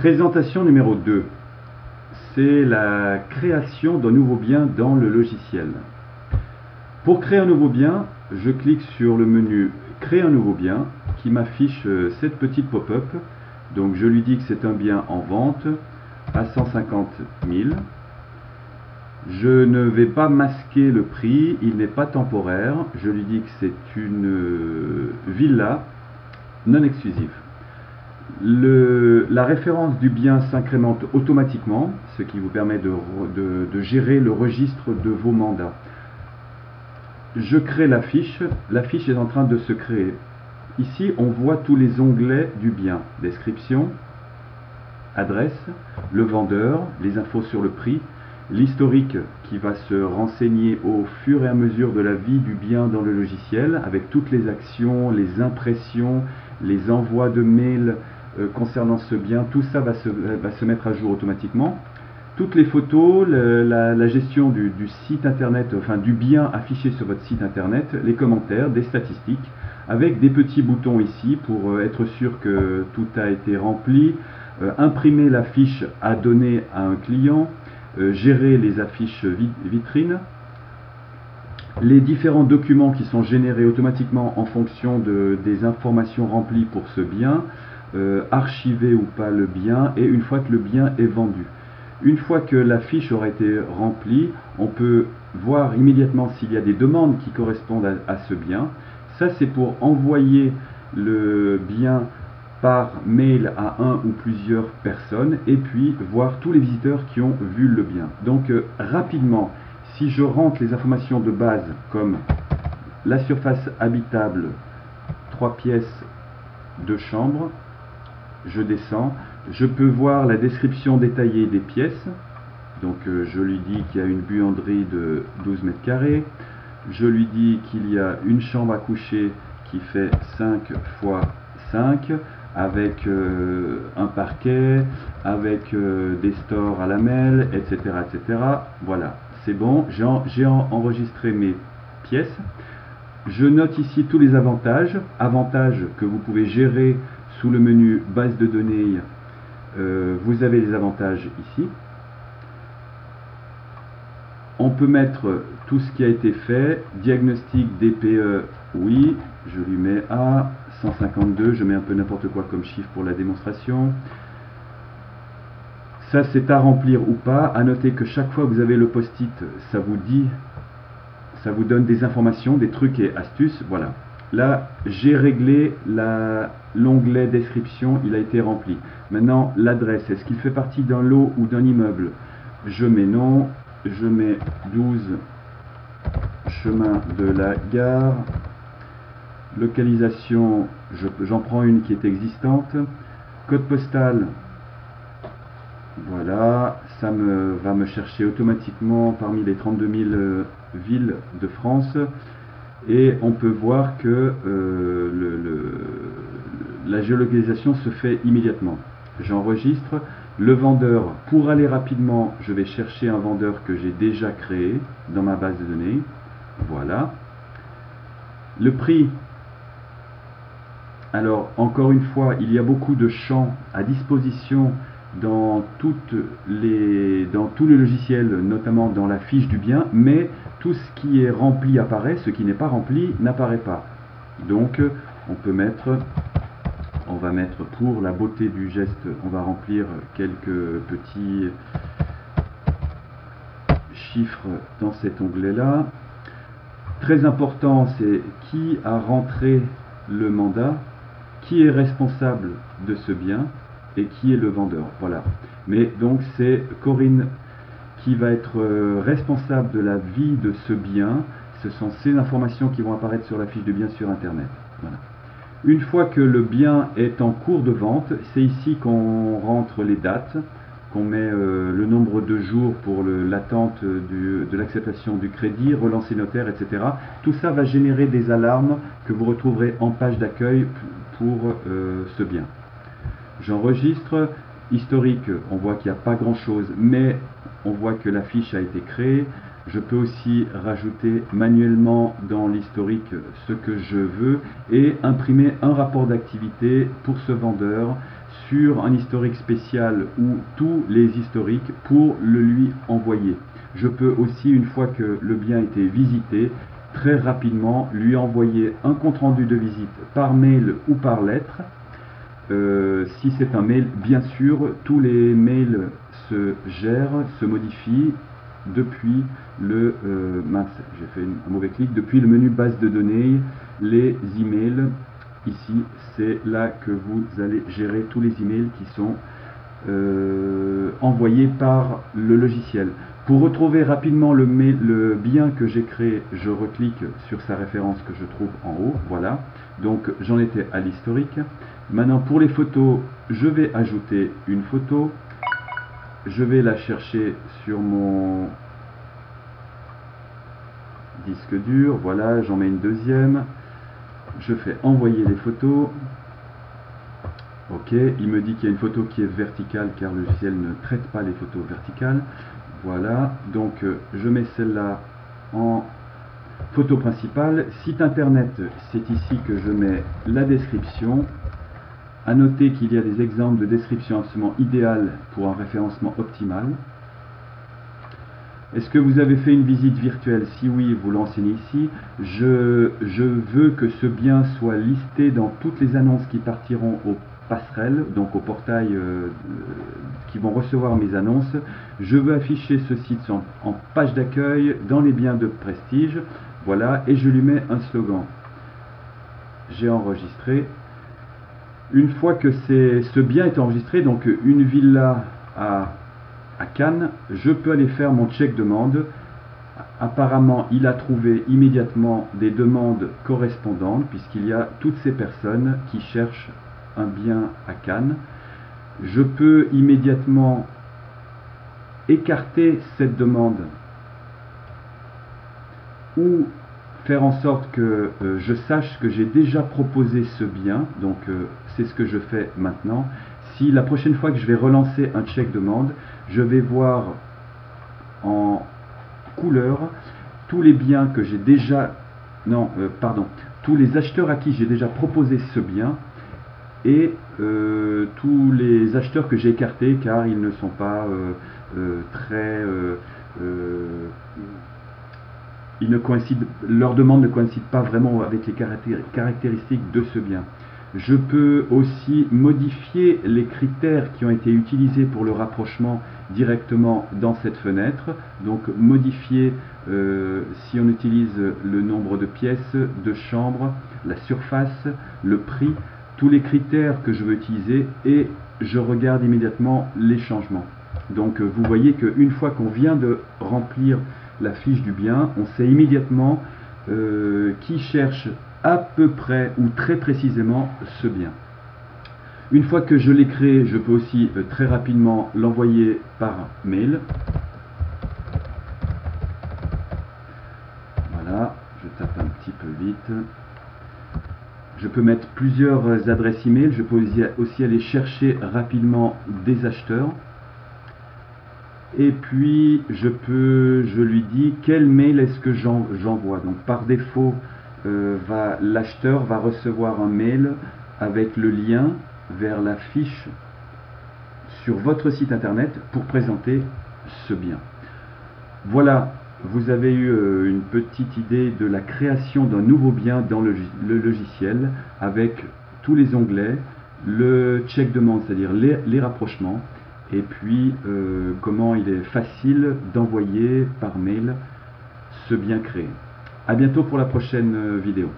Présentation numéro 2. C'est la création d'un nouveau bien dans le logiciel. Pour créer un nouveau bien, je clique sur le menu Créer un nouveau bien qui m'affiche cette petite pop-up. Donc je lui dis que c'est un bien en vente à 150 000. Je ne vais pas masquer le prix, il n'est pas temporaire. Je lui dis que c'est une villa non exclusive. La référence du bien s'incrémente automatiquement, ce qui vous permet de gérer le registre de vos mandats. Je crée la fiche est en train de se créer. Ici, on voit tous les onglets du bien, description, adresse, le vendeur, les infos sur le prix, l'historique qui va se renseigner au fur et à mesure de la vie du bien dans le logiciel, avec toutes les actions, les impressions, les envois de mails concernant ce bien, tout ça va se mettre à jour automatiquement. Toutes les photos, la gestion du site internet, enfin du bien affiché sur votre site internet, les commentaires, des statistiques, avec des petits boutons ici pour être sûr que tout a été rempli, imprimer la fiche à donner à un client, gérer les affiches vitrines, les différents documents qui sont générés automatiquement en fonction des informations remplies pour ce bien, archiver ou pas le bien, et une fois que le bien est vendu. Une fois que la fiche aura été remplie, on peut voir immédiatement s'il y a des demandes qui correspondent à ce bien. Ça, c'est pour envoyer le bien par mail à un ou plusieurs personnes et puis voir tous les visiteurs qui ont vu le bien. Donc rapidement, si je rentre les informations de base comme la surface habitable, 3 pièces, 2 chambres, je descends, je peux voir la description détaillée des pièces. Donc je lui dis qu'il y a une buanderie de 12 mètres carrés, je lui dis qu'il y a une chambre à coucher qui fait 5 x 5 avec un parquet, avec des stores à lamelles, etc. etc. Voilà, c'est bon, j'ai enregistré mes pièces. Je note ici tous les avantages que vous pouvez gérer sous le menu base de données. Vous avez les avantages ici. On peut mettre tout ce qui a été fait, diagnostic DPE, oui, je lui mets A, 152, je mets un peu n'importe quoi comme chiffre pour la démonstration. Ça c'est à remplir ou pas, à noter que chaque fois que vous avez le post-it, ça vous donne des informations, des trucs et astuces, voilà. Là, j'ai réglé l'onglet description, il a été rempli. Maintenant, l'adresse, est-ce qu'il fait partie d'un lot ou d'un immeuble? Je mets non. Je mets 12 chemin de la gare. Localisation, j'en prends une qui est existante. Code postal, voilà, ça va me chercher automatiquement parmi les 32 000 villes de France. Et on peut voir que la géolocalisation se fait immédiatement. J'enregistre. Le vendeur, pour aller rapidement, je vais chercher un vendeur que j'ai déjà créé dans ma base de données. Voilà. Le prix. Alors, encore une fois, il y a beaucoup de champs à disposition dans tous les logiciels, notamment dans la fiche du bien, mais tout ce qui est rempli apparaît, ce qui n'est pas rempli n'apparaît pas. Donc, on va mettre pour la beauté du geste, on va remplir quelques petits chiffres dans cet onglet-là. Très important, c'est qui a rentré le mandat, qui est responsable de ce bien et qui est le vendeur. Voilà. Mais donc c'est Corinne qui va être responsable de la vie de ce bien. Ce sont ces informations qui vont apparaître sur la fiche de bien sur Internet. Voilà. Une fois que le bien est en cours de vente, c'est ici qu'on rentre les dates, qu'on met le nombre de jours pour l'attente de l'acceptation du crédit, relancer notaire, etc. Tout ça va générer des alarmes que vous retrouverez en page d'accueil pour ce bien. J'enregistre. Historique, on voit qu'il n'y a pas grand chose, mais on voit que la fiche a été créée. Je peux aussi rajouter manuellement dans l'historique ce que je veux et imprimer un rapport d'activité pour ce vendeur sur un historique spécial ou tous les historiques pour le lui envoyer. Je peux aussi, une fois que le bien a été visité, très rapidement lui envoyer un compte-rendu de visite par mail ou par lettre. Si c'est un mail, bien sûr, tous les mails se gèrent, se modifient depuis le j'ai fait un mauvais clic, depuis le menu base de données, les emails. Ici, c'est là que vous allez gérer tous les emails qui sont envoyés par le logiciel. Pour retrouver rapidement le bien que j'ai créé, je reclique sur sa référence que je trouve en haut. Voilà, donc j'en étais à l'historique. Maintenant, pour les photos, je vais ajouter une photo. Je vais la chercher sur mon disque dur. Voilà, j'en mets une deuxième. Je fais envoyer les photos. Ok, il me dit qu'il y a une photo qui est verticale car le logiciel ne traite pas les photos verticales. Voilà, donc je mets celle-là en photo principale. Site internet, c'est ici que je mets la description. À noter qu'il y a des exemples de description absolument idéales pour un référencement optimal. Est-ce que vous avez fait une visite virtuelle? Si oui, vous l'enseignez ici. Je veux que ce bien soit listé dans toutes les annonces qui partiront au passerelle, donc au portail qui vont recevoir mes annonces. Je veux afficher ce site en page d'accueil dans les biens de prestige. Voilà, et je lui mets un slogan. J'ai enregistré. Une fois que ce bien est enregistré, donc une villa à Cannes, je peux aller faire mon check demande. Apparemment, il a trouvé immédiatement des demandes correspondantes, puisqu'il y a toutes ces personnes qui cherchent un bien à Cannes. Je peux immédiatement écarter cette demande ou faire en sorte que je sache que j'ai déjà proposé ce bien. Donc c'est ce que je fais maintenant. Si la prochaine fois que je vais relancer un check demande, je vais voir en couleur tous les biens que j'ai déjà, tous les acheteurs à qui j'ai déjà proposé ce bien et tous les acheteurs que j'ai écartés car ils ne sont pas leur demande ne coïncide pas vraiment avec les caractéristiques de ce bien. Je peux aussi modifier les critères qui ont été utilisés pour le rapprochement directement dans cette fenêtre. Donc modifier, si on utilise le nombre de pièces, de chambres, la surface, le prix, tous les critères que je veux utiliser et je regarde immédiatement les changements. Donc vous voyez qu'une fois qu'on vient de remplir la fiche du bien, on sait immédiatement qui cherche à peu près ou très précisément ce bien. Une fois que je l'ai créé, je peux aussi très rapidement l'envoyer par mail. Voilà, je tape un petit peu vite. Je peux mettre plusieurs adresses email, je peux aussi aller chercher rapidement des acheteurs. Et puis je lui dis quel mail est-ce que j'envoie. Donc par défaut, l'acheteur va recevoir un mail avec le lien vers la fiche sur votre site internet pour présenter ce bien. Voilà, vous avez eu une petite idée de la création d'un nouveau bien dans le logiciel avec tous les onglets, le check demande, c'est-à-dire les rapprochements, et puis comment il est facile d'envoyer par mail ce bien créé. A bientôt pour la prochaine vidéo.